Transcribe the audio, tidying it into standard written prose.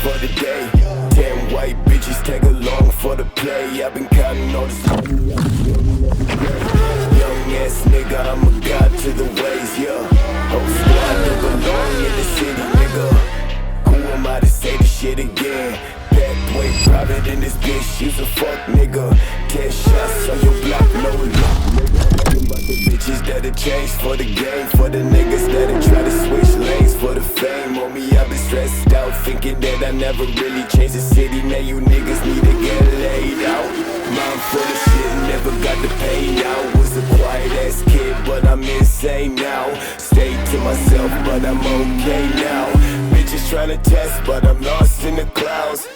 for the day. 10 white bitches tag along for the play. I've been counting all this young ass nigga, I'm a god to the ways, yeah. Whole squad don't belong in the city, nigga. Who am I to say the shit again? Back way private in this bitch, you's a fuck nigga. 10 shots on your block, no luck, nigga. The bitches that'll change for the game, for the niggas that'll try to switch lanes for the fame. On me, I've been stressed out, thinking that I never really changed the city. Now you niggas need to get laid out. Mind full of shit, never got the pay now. Was a quiet ass kid, but I'm insane now. Stayed to myself, but I'm okay now. Bitches trying to test, but I'm lost in the clouds.